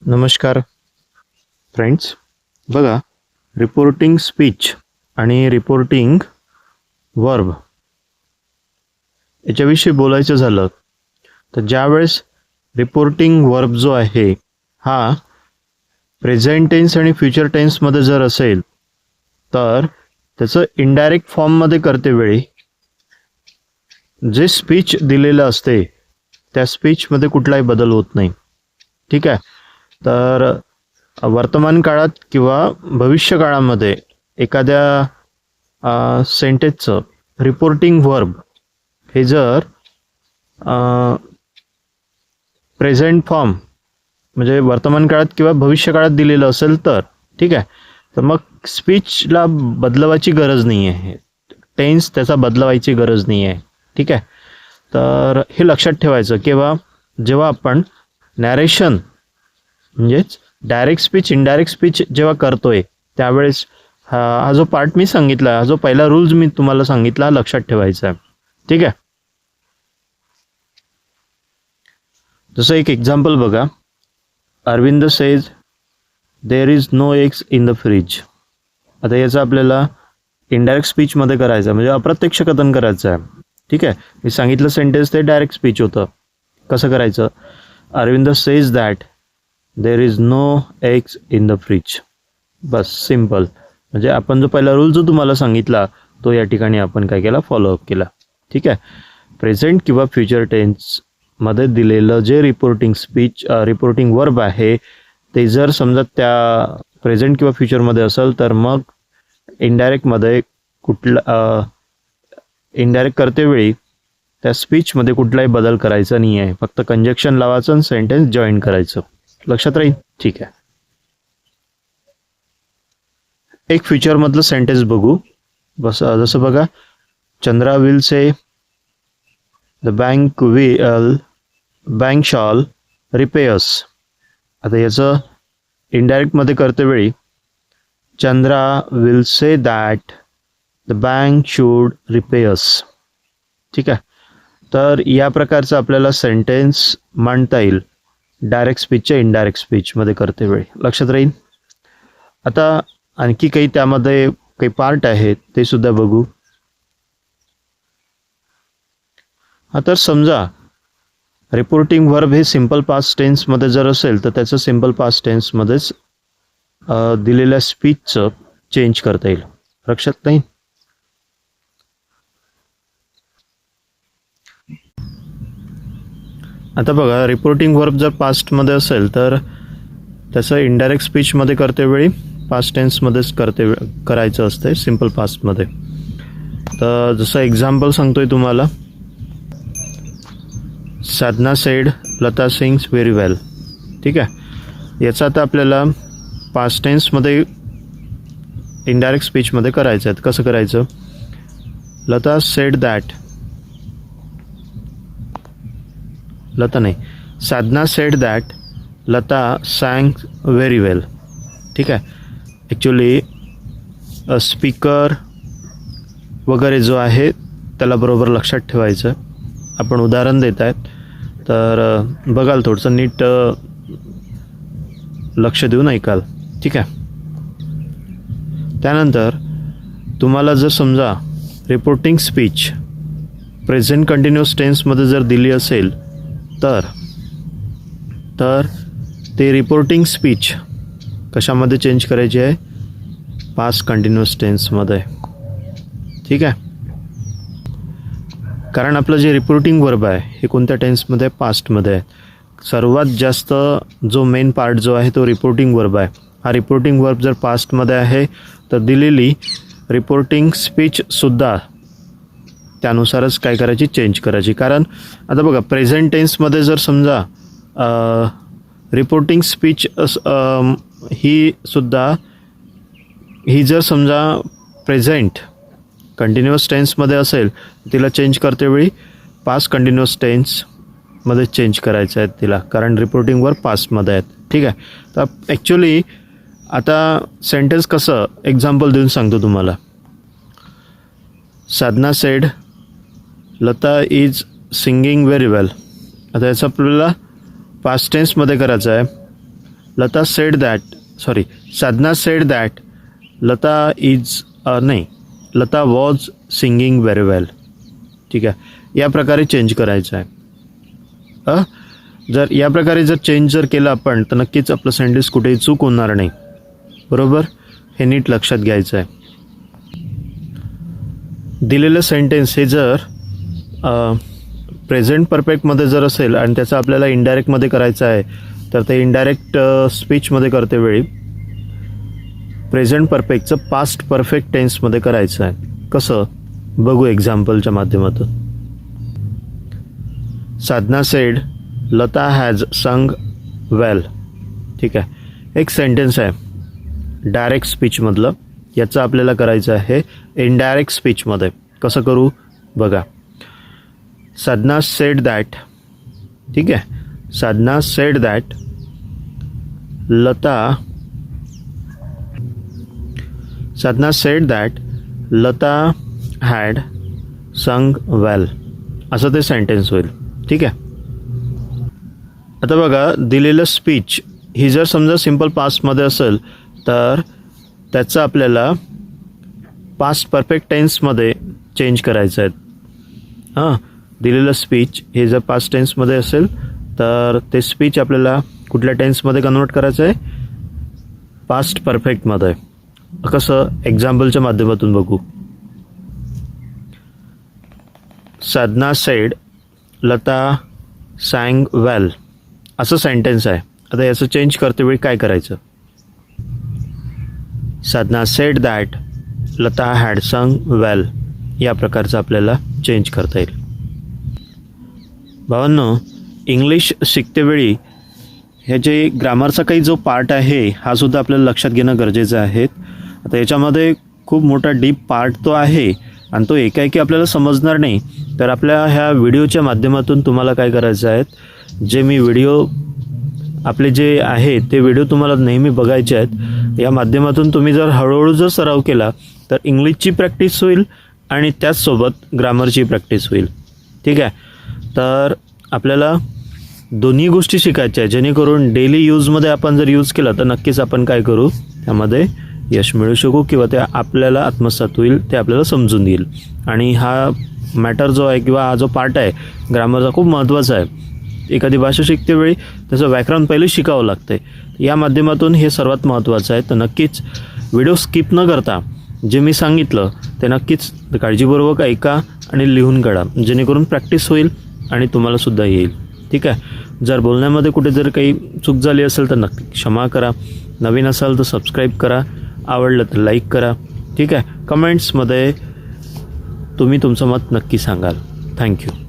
नमस्कार फ्रेंड्स. बघा, reporting speech आणि रिपोर्टिंग वर्ब याच्याविषयी बोलायचं झालं तर ज्यावेळेस रिपोर्टिंग वर्ब जो आहे हा प्रेझेंट टेन्स आणि फ्युचर टेन्समध्ये जर असेल तर त्याचं इनडायरेक्ट फॉर्ममध्ये करतेवेळी जे स्पीच दिलेलं असते त्या स्पीचमध्ये कुठलाही बदल होत नाही. ठीक आहे. तर वर्तमान काळात किंवा भविष्य काळामध्ये एखाद्या सेंटेन्सचं रिपोर्टिंग वर्ब हे जर प्रेझेंट फॉर्म म्हणजे वर्तमान काळात किंवा भविष्य काळात दिलेलं असेल तर ठीक आहे, तर मग स्पीचला बदलवायची गरज नाही आहे, टेन्स त्याचा बदलवायची गरज नाही आहे. ठीक आहे. तर हे लक्षात ठेवायचं जेव्हा आपण नॅरेशन म्हणजेच डायरेक्ट स्पीच इनडायरेक्ट स्पीच जेव्हा करतोय त्यावेळेस हा जो पार्ट मी सांगितला, हा जो पहिला रूल्स मी तुम्हाला सांगितला लक्षात ठेवायचा आहे. ठीक आहे. जसं एक एक्झाम्पल बघा, Arvind says there is no eggs in the fridge. आता याचं आपल्याला इनडायरेक्ट स्पीचमध्ये करायचं म्हणजे अप्रत्यक्ष कथन करायचं आहे. ठीक आहे. मी सांगितलं सेंटेन्स ते डायरेक्ट स्पीच होतं. कसं करायचं? Arvind says that there is no eggs in the fridge. बस, सिम्पल. म्हणजे आपण जो पहिला रूल जो तुम्हाला सांगितला तो या ठिकाणी आपण काय केला, फॉलोअप केला. ठीक आहे. प्रेझेंट किंवा फ्युचर टेन्समध्ये दिलेलं जे रिपोर्टिंग वर्ब आहे ते जर समजा त्या प्रेझेंट किंवा फ्युचरमध्ये असेल तर मग इनडायरेक्टमध्ये इनडायरेक्ट करतेवेळी त्या स्पीचमध्ये कुठलाही बदल करायचा नाही आहे. फक्त कंजक्शन लावायचं आणि सेंटेन्स जॉईन करायचं. लक्षात राहील? ठीक आहे. एक फ्युचरमधलं सेंटेन्स बघू. जसं बघा, Chandra will say the bank shawl repairs. आता याचं इनडायरेक्टमध्ये करतेवेळी Chandra will say that the bank should repairs. ठीक आहे. तर या प्रकारचं आपल्याला सेंटेन्स मांडता येईल डायरेक्ट स्पीचच्या इनडायरेक्ट स्पीचमध्ये करतेवेळी. लक्षात राहील? आता आणखी काही त्यामध्ये काही पार्ट आहेत ते सुद्धा बघू. तर समजा रिपोर्टिंग वर्ब हे सिम्पल पास्ट टेन्समध्ये जर असेल तर त्याचं सिम्पल पास्ट टेन्समध्येच दिलेल्या स्पीचचं चेंज करता येईल. लक्षात नाही? आता बघा, रिपोर्टिंग वर्ब जर पास्टमध्ये असेल तर त्याचं इनडायरेक्ट स्पीचमध्ये करतेवेळी पास्ट टेन्समध्येच करायचं असते सिम्पल पास्टमध्ये. तर जसं एक्झाम्पल सांगतोय तुम्हाला, Sadhana said Lata sings very well. ठीक आहे. याचा आता आपल्याला पास्ट टेन्समध्ये इनडायरेक्ट स्पीचमध्ये करायचं आहे. कसं करायचं? Lata said that, Sadhana said that Lata sang very well. ठीक आहे. ॲक्च्युली स्पीकर वगैरे जो आहे त्याला बरोबर लक्षात ठेवायचं. आपण उदाहरण देत आहेत तर बघाल, थोडंसं नीट लक्ष देऊन ऐकाल. ठीक आहे. त्यानंतर तुम्हाला जर समजा रिपोर्टिंग स्पीच प्रेझेंट कंटिन्युअस टेन्समध्ये जर दिली असेल तर ते रिपोर्टिंग स्पीच कशामध्ये चेंज करायची आहे? पास्ट कंटिन्युअस टेन्समध्ये. ठीक आहे. कारण आपलं जे रिपोर्टिंग वर्ब आहे हे कोणत्या टेन्समध्ये? पास्टमध्ये आहे. सर्वात जास्त जो मेन पार्ट जो आहे तो रिपोर्टिंग वर्ब आहे. हा रिपोर्टिंग वर्ब जर पास्टमध्ये आहे तर दिलेली रिपोर्टिंग स्पीचसुद्धा त्यानुसारच काय करायची? चेंज करायची. कारण आता बघा, प्रेझेंट टेन्समध्ये जर समजा रिपोर्टिंग स्पीच ही जर समजा प्रेझेंट कंटिन्युअस टेन्समध्ये असेल तिला चेंज करतेवेळी पास्ट कंटिन्युअस टेन्समध्ये चेंज करायचं आहे तिला, कारण रिपोर्टिंग वर्ब पास्टमध्ये आहेत. ठीक आहे. तर ॲक्च्युली आता सेंटेन्स कसं एक्झाम्पल देऊन सांगतो तुम्हाला. Sadhana said Lata is singing very well. आता याचं आपल्याला पास्ट टेन्समध्ये करायचं आहे Sadhana said that Lata was singing very well. ठीक आहे, या प्रकारे चेंज करायचं आहे. जर या प्रकारे चेंज केलं आपण तर नक्कीच आपलं सेंटेन्स कुठेही चूक होणार नाही. बरोबर, हे नीट लक्षात घ्यायचं आहे. दिलेलं सेंटेन्स हे जर प्रेझेंट परफेक्टमध्ये जर असेल आणि त्याचं आपल्याला इनडायरेक्टमध्ये करायचं आहे तर ते इनडायरेक्ट स्पीचमध्ये करते वेळी प्रेझेंट परफेक्टचं पास्ट परफेक्ट टेन्समध्ये करायचं आहे. कसं बघू एक्झाम्पलच्या माध्यमातून. साधना सेड लता हॅज संग वेल. ठीक आहे, एक सेंटेन्स आहे डायरेक्ट स्पीचमधलं, याचं आपल्याला करायचं आहे इनडायरेक्ट स्पीचमध्ये. कसं करू बघा. साधना सेड दॅट, ठीक आहे, Sadhana said that Lata had संग वेल, असं ते सेंटेन्स होईल. ठीक आहे. आता बघा, दिलेलं स्पीच ही जर समजा सिम्पल पास्टमध्ये असेल तर त्याचं आपल्याला पास्ट परफेक्ट टेन्समध्ये चेंज करायचं आहे. दिलेलं स्पीच हे जर पास्ट टेन्समध्ये असेल तर ते स्पीच आपल्याला कुठल्या टेन्समध्ये कन्वर्ट करायचं आहे, पास्ट परफेक्टमध्ये. कसं एक्झाम्पलच्या माध्यमातून बघू. साधना सेड लता सॅंग वेल, असं सेंटेन्स आहे. आता याचं चेंज करते वेळी काय करायचं. साधना सेड दॅट लता हॅड संग वेल, या प्रकारचं आपल्याला चेंज करता येईल. भावांनो, इंग्लिश शिकतेवेळी ह्याचे ग्रामरचा काही जो पार्ट आहे हा सुद्धा आपल्याला लक्षात घेणं गरजेचं आहे. आता याच्यामध्ये खूप मोठा डीप पार्ट तो आहे आणि तो एकाएकी आपल्याला समजणार नाही. तर आपल्या ह्या व्हिडिओच्या माध्यमातून तुम्हाला काय करायचं आहे, जे मी व्हिडिओ आपले जे आहे ते व्हिडिओ तुम्हाला नेहमी बघायचे आहेत. या माध्यमातून तुम्ही जर हळूहळू जर सराव केला तर इंग्लिशची प्रॅक्टिस होईल आणि त्याचसोबत ग्रामरची प्रॅक्टिस होईल. ठीक आहे. तर आपल्याला दोन्ही गोष्टी शिकायच्या आहे, जेणेकरून डेली यूजमध्ये आपण जर यूज केला तर नक्कीच आपण काय करू, त्यामध्ये यश मिळू शकू किंवा ते आपल्याला आत्मसात होईल, ते आपल्याला समजून येईल. आणि हा मॅटर जो आहे किंवा हा जो पार्ट आहे ग्रामरचा खूप महत्त्वाचा आहे. एखादी भाषा शिकतेवेळी त्याचं व्याकरण पहिले शिकावं लागते. या माध्यमातून हे सर्वात महत्त्वाचं आहे. तर नक्कीच व्हिडिओ स्किप न करता जे मी सांगितलं ते नक्कीच काळजीपूर्वक ऐका आणि लिहून काढा, जेणेकरून प्रॅक्टिस होईल आणि तुम्हालासुद्धा येईल. ठीक आहे. जर बोलण्यामध्ये कुठे जर काही चूक झाली असेल तर नक्की क्षमा करा. नवीन असाल तर सबस्क्राईब करा, आवडलं तर लाईक करा. ठीक आहे. कमेंट्समध्ये तुम्ही तुमचं मत नक्की सांगाल. थँक्यू.